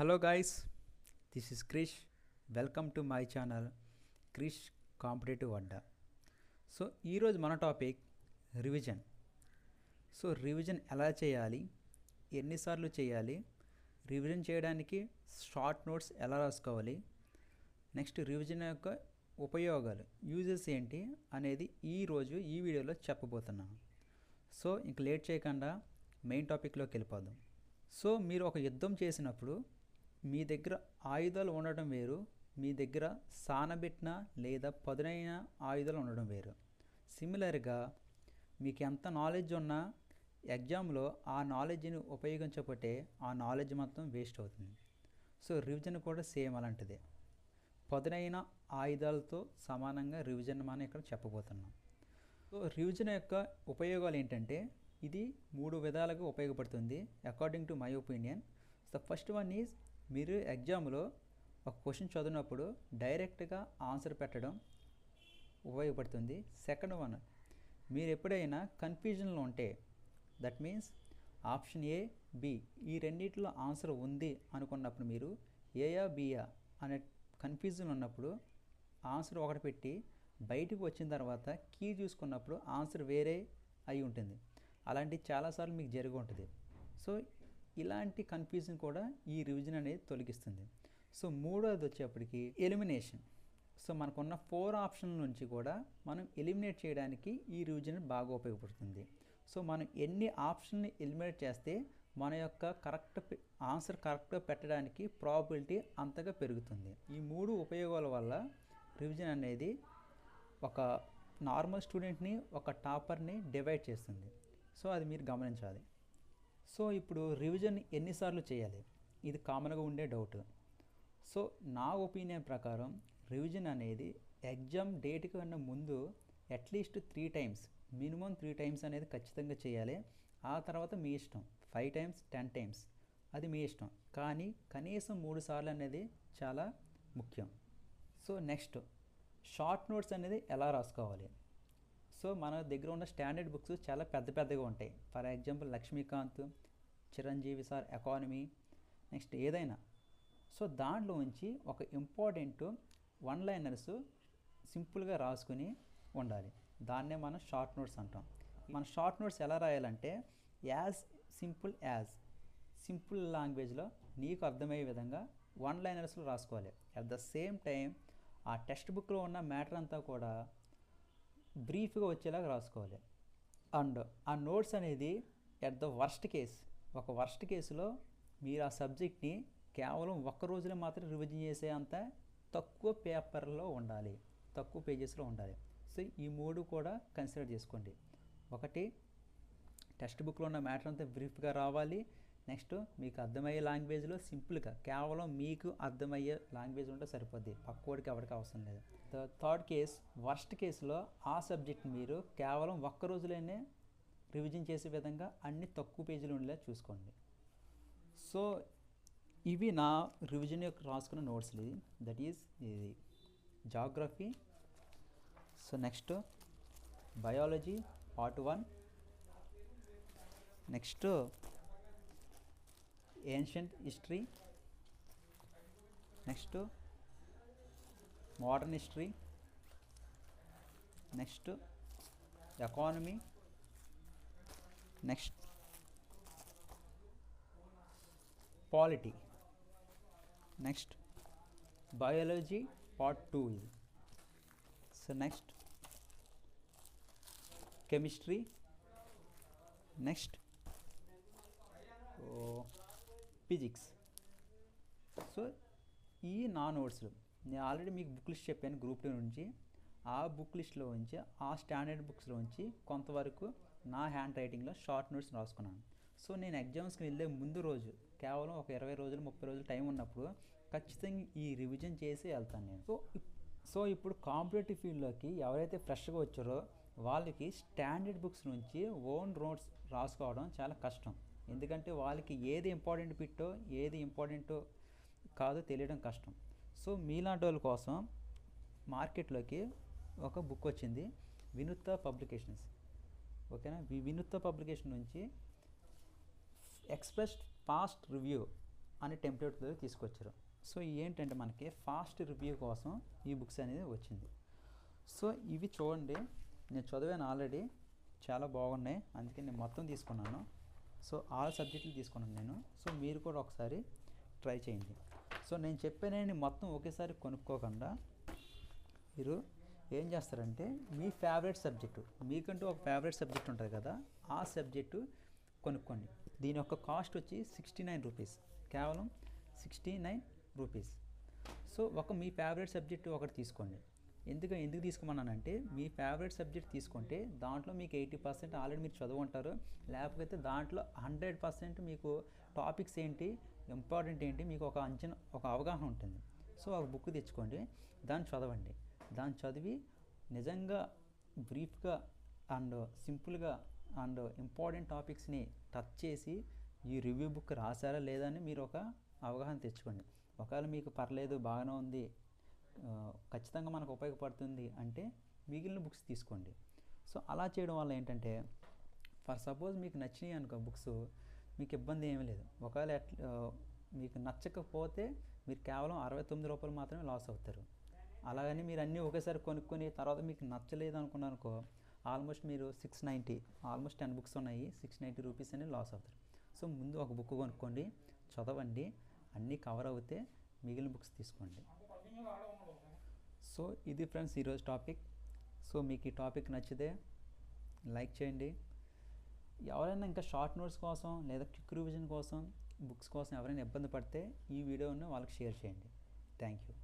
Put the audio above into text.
Hello guys, this is Krish. Welcome to my channel Krish Competitive Adda. So ఈరోజు మన topic revision. So revision ఎలా చేయాలి, ఎన్నిసార్లు చేయాలి, రివిజన్ చేయడానికి షార్ట్ నోట్స్ ఎలా రాసుకోవాలి, నెక్స్ట్ రివిజన్ యొక్క ఉపయోగాలు యూజెస్ ఏంటి అనేది ఈరోజు ఈ వీడియోలో చెప్పబోతున్నాను. సో ఇంక లేట్ చేయకుండా మెయిన్ టాపిక్లోకి వెళ్ళిపోదాం. సో మీరు ఒక యుద్ధం చేసినప్పుడు మీ దగ్గర ఆయుధాలు ఉండడం వేరు, మీ దగ్గర సానబెట్టిన లేదా పదునైన ఆయుధాలు ఉండడం వేరు. సిమిలర్గా మీకు ఎంత నాలెడ్జ్ ఉన్నా ఎగ్జామ్లో ఆ నాలెడ్జ్ని ఉపయోగించకపోతే ఆ నాలెడ్జ్ మొత్తం వేస్ట్ అవుతుంది. సో రివిజన్ కూడా సేమ్ అలాంటిదే. పదునైన ఆయుధాలతో సమానంగా రివిజన్ మనం ఇక్కడ చెప్పబోతున్నాం. సో రివిజన్ యొక్క ఉపయోగాలు ఏంటంటే ఇది 3 విధాలుగా ఉపయోగపడుతుంది according to my opinion. So first one is, మీరు ఎగ్జామ్లో ఒక క్వశ్చన్ చదివినప్పుడు డైరెక్ట్గా ఆన్సర్ పెట్టడం ఉపయోగపడుతుంది. సెకండ్ వన్, మీరు ఎప్పుడైనా కన్ఫ్యూజన్లో ఉంటే, that means option A, B ఈ రెండింటిలో ఆన్సర్ ఉంది అనుకున్నప్పుడు, మీరు ఏయా బియా అనే కన్ఫ్యూజన్ ఉన్నప్పుడు ఆన్సర్ ఒకటి పెట్టి బయటకు వచ్చిన తర్వాత కీ చూసుకున్నప్పుడు ఆన్సర్ వేరే అయి ఉంటుంది. అలాంటివి చాలాసార్లు మీకు జరిగి ఉంటుంది. సో ఇలాంటి కన్ఫ్యూజన్ కూడా ఈ రివిజన్ అనేది తొలగిస్తుంది. సో మూడోది వచ్చేప్పటికి ఎలిమినేషన్. సో మనకున్న 4 ఆప్షన్ల నుంచి కూడా మనం ఎలిమినేట్ చేయడానికి ఈ రివిజన్ బాగా ఉపయోగపడుతుంది. సో మనం ఎన్ని ఆప్షన్ని ఎలిమినేట్ చేస్తే మన యొక్క ఆన్సర్ కరెక్ట్గా పెట్టడానికి ప్రాబిలిటీ అంతగా పెరుగుతుంది. ఈ 3 ఉపయోగాల వల్ల రివిజన్ అనేది ఒక నార్మల్ స్టూడెంట్ని, ఒక టాపర్ని డివైడ్ చేస్తుంది. సో అది మీరు గమనించాలి. సో ఇప్పుడు రివిజన్ ఎన్నిసార్లు చేయాలి, ఇది కామన్గా ఉండే డౌట్. సో నా ఒపీనియన్ ప్రకారం రివిజన్ అనేది ఎగ్జామ్ డేట్ కన్నా ముందు అట్లీస్ట్ 3 టైమ్స్, మినిమం 3 టైమ్స్ అనేది ఖచ్చితంగా చేయాలి. ఆ తర్వాత మీ ఇష్టం, 5 టైమ్స్ 10 టైమ్స్ అది మీ ఇష్టం, కానీ కనీసం 3 సార్లు అనేది చాలా ముఖ్యం. సో నెక్స్ట్, షార్ట్ నోట్స్ అనేది ఎలా రాసుకోవాలి. సో మన దగ్గర ఉన్న స్టాండర్డ్ బుక్స్ చాలా పెద్దగా ఉంటాయి. For example Laxmikanth, Chiranjeevi sir economy, next ఏదైనా. సో దాంట్లో నుంచి ఒక ఇంపార్టెంట్ 1 లైనర్స్ సింపుల్గా రాసుకుని ఉండాలి. దాన్నే మనం షార్ట్ నోట్స్ అంటాం. మన షార్ట్ నోట్స్ ఎలా రాయాలంటే సింపుల్ లాంగ్వేజ్లో నీకు అర్థమయ్యే విధంగా 1 లైనర్స్లో రాసుకోవాలి. అట్ ద సేమ్ టైం ఆ టెక్స్ట్ బుక్లో ఉన్న మ్యాటర్ అంతా కూడా బ్రీఫ్గా వచ్చేలాగా రాసుకోవాలి. అండ్ ఆ నోట్స్ అనేది ఎట్ ద వర్స్ట్ కేసులో మీరు ఆ సబ్జెక్ట్ని కేవలం 1 రోజులో మాత్రం రివిజన్ చేసే అంత తక్కువ పేపర్లో ఉండాలి, తక్కువ పేజెస్లో ఉండాలి. సో ఈ 3 కూడా కన్సిడర్ చేసుకోండి. ఒకటి, టెక్స్ట్ బుక్లో ఉన్న మ్యాటర్ అంతా బ్రీఫ్గా రావాలి. నెక్స్ట్, మీకు అర్థమయ్యే లాంగ్వేజ్లో సింపుల్గా, కేవలం మీకు అర్థమయ్యే లాంగ్వేజ్ ఉంటే సరిపోద్ది, పక్కోడికి ఎవరికి అవసరం లేదు. థర్డ్ కేస్, వర్స్ట్ కేసులో ఆ సబ్జెక్ట్ మీరు కేవలం 1 రోజులోనే రివిజన్ చేసే విధంగా అన్ని తక్కువ పేజీలు ఉండేలా చూసుకోండి. సో ఇవి నా రివిజన్ యొక్క రాసుకున్న నోట్స్లు. దట్ ఈజ్ ఇది geography. So next biology part 1, next ancient history, next modern history, next economy, next polity, next biology part 2 ఇది. So next chemistry, next physics. So ఈ నా నోట్స్లు నేను ఆల్రెడీ మీకు బుక్ లిస్ట్ చెప్పాను గ్రూప్ 2 నుంచి. ఆ బుక్ లిస్ట్లో నుంచి, ఆ స్టాండర్డ్ బుక్స్లో నుంచి కొంతవరకు నా హ్యాండ్ రైటింగ్లో షార్ట్ నోట్స్ రాసుకున్నాను. సో నేను ఎగ్జామ్స్కి వెళ్ళే ముందు రోజు, కేవలం ఒక 20 రోజులు 30 రోజులు టైం ఉన్నప్పుడు ఖచ్చితంగా ఈ రివిజన్ చేసి వెళ్తాను నేను. సో ఇప్పుడు కాంపిటేటివ్ ఫీల్డ్లోకి ఎవరైతే ఫ్రెష్గా వచ్చారో వాళ్ళకి స్టాండర్డ్ బుక్స్ నుంచి ఓన్ నోట్స్ రాసుకోవడం చాలా కష్టం. ఎందుకంటే వాళ్ళకి ఏది ఇంపార్టెంట్ బిట్టో ఏది ఇంపార్టెంటో కాదో తెలియడం కష్టం. సో మీలాంటి వాళ్ళ కోసం మార్కెట్లోకి ఒక బుక్ వచ్చింది, వినూత్త పబ్లికేషన్స్. ఓకేనా, వినూత్త పబ్లికేషన్ నుంచి ఎక్స్ప్రెస్ ఫాస్ట్ రివ్యూ అనే టెంప్లెట్తో తీసుకొచ్చారు. సో ఏంటంటే మనకి ఫాస్ట్ రివ్యూ కోసం ఈ బుక్స్ అనేది వచ్చింది. సో ఇవి చూడండి, నేను చదివాను ఆల్రెడీ, చాలా బాగున్నాయి, అందుకే నేను మొత్తం తీసుకున్నాను. సో ఆల్ సబ్జెక్టులు తీసుకున్నాను నేను. సో మీరు కూడా ఒకసారి ట్రై చేయండి. సో నేను చెప్పానని మొత్తం ఒకేసారి కొనుక్కోకుండా మీరు ఏం చేస్తారంటే మీ ఫేవరెట్ సబ్జెక్టు, మీకంటూ ఒక ఫేవరెట్ సబ్జెక్ట్ ఉంటుంది కదా, ఆ సబ్జెక్టు కొనుక్కోండి. దీని యొక్క కాస్ట్ వచ్చి 69 రూపీస్, కేవలం 69 రూపీస్. సో మీ ఫేవరెట్ సబ్జెక్టు ఒకటి తీసుకోండి. ఎందుకు తీసుకోమన్నానంటే మీ ఫేవరెట్ సబ్జెక్ట్ తీసుకుంటే దాంట్లో మీకు 80% ఆల్రెడీ మీరు చదువుకుంటారు, లేకపోతే దాంట్లో 100% మీకు టాపిక్స్ ఏంటి, ఇంపార్టెంట్ ఏంటి, మీకు ఒక అవగాహన ఉంటుంది. సో ఒక బుక్ తెచ్చుకోండి, దాన్ని చదవండి. దాన్ని చదివి నిజంగా బ్రీఫ్గా అండ్ సింపుల్గా అండ్ ఇంపార్టెంట్ టాపిక్స్ని టచ్ చేసి ఈ రివ్యూ బుక్ రాశారా లేదా అని మీరు ఒక అవగాహన తెచ్చుకోండి. ఒకవేళ మీకు పర్లేదు, బాగానే ఉంది, ఖచ్చితంగా మనకు ఉపయోగపడుతుంది అంటే మిగిలిన బుక్స్ తీసుకోండి. సో అలా చేయడం వల్ల ఏంటంటే, ఫర్ సపోజ్ మీకు నచ్చినాయి అనుకో బుక్స్, మీకు ఇబ్బంది ఏమీ లేదు. ఒకవేళ మీకు నచ్చకపోతే మీరు కేవలం 69 రూపాయలు మాత్రమే లాస్ అవుతారు. అలాగని మీరు అన్నీ ఒకేసారి కొనుక్కొని తర్వాత మీకు నచ్చలేదు అనుకున్నారనుకో, ఆల్మోస్ట్ మీరు 690, ఆల్మోస్ట్ 10 బుక్స్ ఉన్నాయి, 690 రూపీస్ అని లాస్ అవుతారు. సో ముందు ఒక బుక్ కొనుక్కోండి, చదవండి, అన్నీ కవర్ అవుతే మిగిలిన బుక్స్ తీసుకోండి. సో ఇది ఫ్రెండ్స్ ఈరోజు టాపిక్. సో మీకు ఈ టాపిక్ నచ్చితే లైక్ చేయండి. ఎవరైనా ఇంకా షార్ట్ నోట్స్ కోసం లేదా క్విక్ రివిజన్ కోసం, బుక్స్ కోసం ఎవరైనా ఇబ్బంది పడితే ఈ వీడియోను వాళ్ళకి షేర్ చేయండి. Thank you.